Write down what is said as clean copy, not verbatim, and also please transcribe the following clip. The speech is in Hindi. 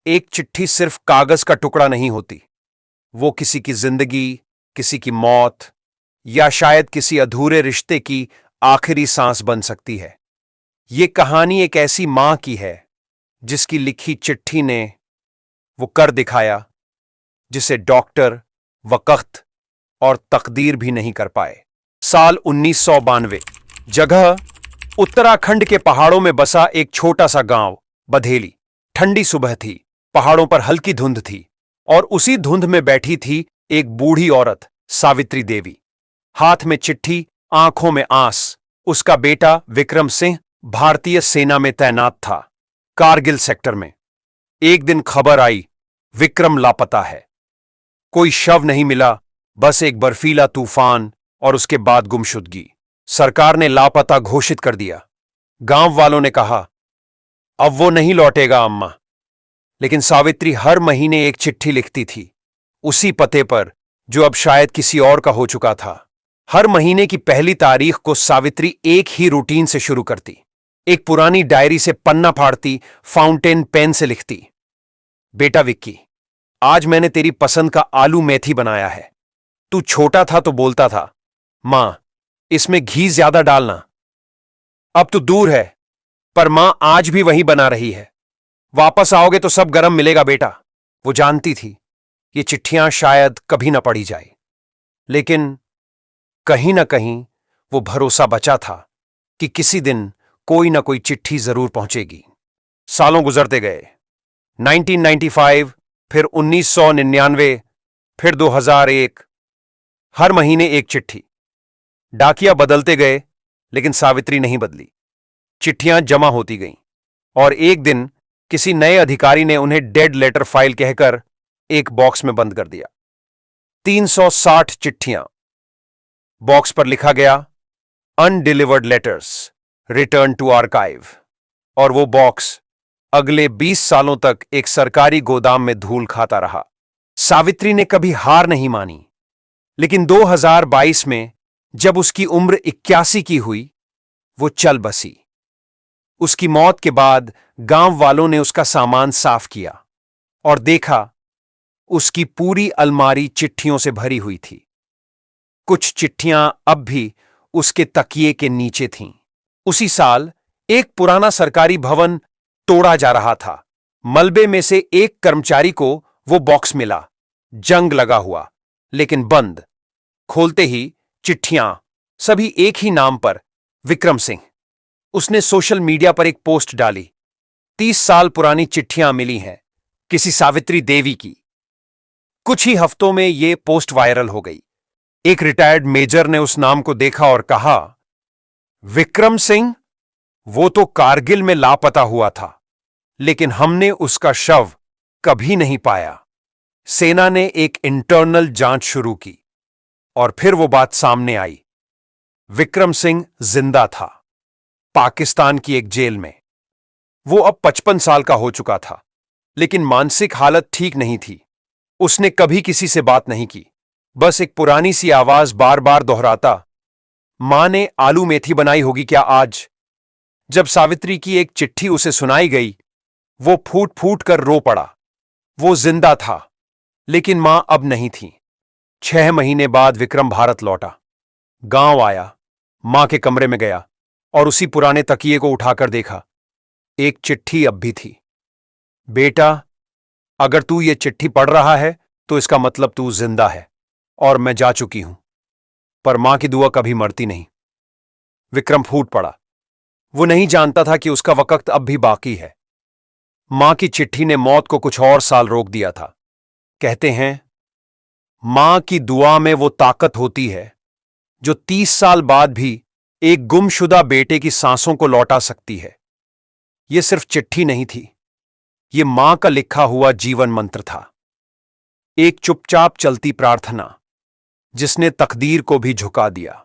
एक चिट्ठी सिर्फ कागज का टुकड़ा नहीं होती। वो किसी की जिंदगी, किसी की मौत या शायद किसी अधूरे रिश्ते की आखिरी सांस बन सकती है। ये कहानी एक ऐसी मां की है जिसकी लिखी चिट्ठी ने वो कर दिखाया जिसे डॉक्टर, वक़्त और तकदीर भी नहीं कर पाए। साल 1992। जगह उत्तराखंड के पहाड़ों में बसा एक छोटा सा गांव बधेली। ठंडी सुबह थी, पहाड़ों पर हल्की धुंध थी और उसी धुंध में बैठी थी एक बूढ़ी औरत, सावित्री देवी। हाथ में चिट्ठी, आंखों में आंस। उसका बेटा विक्रम सिंह भारतीय सेना में तैनात था, कारगिल सेक्टर में। एक दिन खबर आई, विक्रम लापता है। कोई शव नहीं मिला, बस एक बर्फीला तूफान और उसके बाद गुमशुदगी। सरकार ने लापता घोषित कर दिया। गांव वालों ने कहा, अब वो नहीं लौटेगा अम्मा। लेकिन सावित्री हर महीने एक चिट्ठी लिखती थी, उसी पते पर जो अब शायद किसी और का हो चुका था। हर महीने की पहली तारीख को सावित्री एक ही रूटीन से शुरू करती। एक पुरानी डायरी से पन्ना फाड़ती, फाउंटेन पेन से लिखती, बेटा विक्की, आज मैंने तेरी पसंद का आलू मेथी बनाया है। तू छोटा था तो बोलता था, मां इसमें घी ज्यादा डालना। अब तू दूर है, पर मां आज भी वही बना रही है। वापस आओगे तो सब गरम मिलेगा बेटा। वो जानती थी ये चिट्ठियां शायद कभी ना पढ़ी जाए, लेकिन कहीं ना कहीं वो भरोसा बचा था कि किसी दिन कोई ना कोई चिट्ठी जरूर पहुंचेगी। सालों गुजरते गए। 1995, फिर 1999, फिर 2001। हर महीने एक चिट्ठी। डाकिया बदलते गए, लेकिन सावित्री नहीं बदली। चिट्ठियां जमा होती गईं और एक दिन किसी नए अधिकारी ने उन्हें डेड लेटर फाइल कहकर एक बॉक्स में बंद कर दिया। 360 चिट्ठियां। बॉक्स पर लिखा गया, undelivered letters return to archive. और वो बॉक्स अगले 20 सालों तक एक सरकारी गोदाम में धूल खाता रहा। सावित्री ने कभी हार नहीं मानी, लेकिन 2022 में जब उसकी उम्र 81 की हुई, वो चल बसी। उसकी मौत के बाद गांव वालों ने उसका सामान साफ किया और देखा उसकी पूरी अलमारी चिट्ठियों से भरी हुई थी। कुछ चिट्ठियां अब भी उसके तकिए के नीचे थीं। उसी साल एक पुराना सरकारी भवन तोड़ा जा रहा था। मलबे में से एक कर्मचारी को वो बॉक्स मिला, जंग लगा हुआ लेकिन बंद। खोलते ही चिट्ठियां, सभी एक ही नाम पर, विक्रम सिंह। उसने सोशल मीडिया पर एक पोस्ट डाली, 30 साल पुरानी चिट्ठियां मिली हैं, किसी सावित्री देवी की। कुछ ही हफ्तों में यह पोस्ट वायरल हो गई। एक रिटायर्ड मेजर ने उस नाम को देखा और कहा, विक्रम सिंह, वो तो कारगिल में लापता हुआ था, लेकिन हमने उसका शव कभी नहीं पाया। सेना ने एक इंटरनल जांच शुरू की और फिर वो बात सामने आई, विक्रम सिंह जिंदा था, पाकिस्तान की एक जेल में। वो अब 55 साल का हो चुका था, लेकिन मानसिक हालत ठीक नहीं थी। उसने कभी किसी से बात नहीं की, बस एक पुरानी सी आवाज बार बार दोहराता, मां ने आलू मेथी बनाई होगी क्या आज। जब सावित्री की एक चिट्ठी उसे सुनाई गई, वो फूट फूट कर रो पड़ा। वो जिंदा था, लेकिन मां अब नहीं थी। 6 महीने बाद विक्रम भारत लौटा। गांव आया, मां के कमरे में गया और उसी पुराने तकिए को उठाकर देखा। एक चिट्ठी अब भी थी, बेटा, अगर तू ये चिट्ठी पढ़ रहा है तो इसका मतलब तू जिंदा है और मैं जा चुकी हूं, पर मां की दुआ कभी मरती नहीं। विक्रम फूट पड़ा। वो नहीं जानता था कि उसका वक्त अब भी बाकी है। मां की चिट्ठी ने मौत को कुछ और साल रोक दिया था। कहते हैं, मां की दुआ में वो ताकत होती है जो 30 साल बाद भी एक गुमशुदा बेटे की सांसों को लौटा सकती है। ये सिर्फ चिट्ठी नहीं थी, ये मां का लिखा हुआ जीवन मंत्र था। एक चुपचाप चलती प्रार्थना जिसने तकदीर को भी झुका दिया।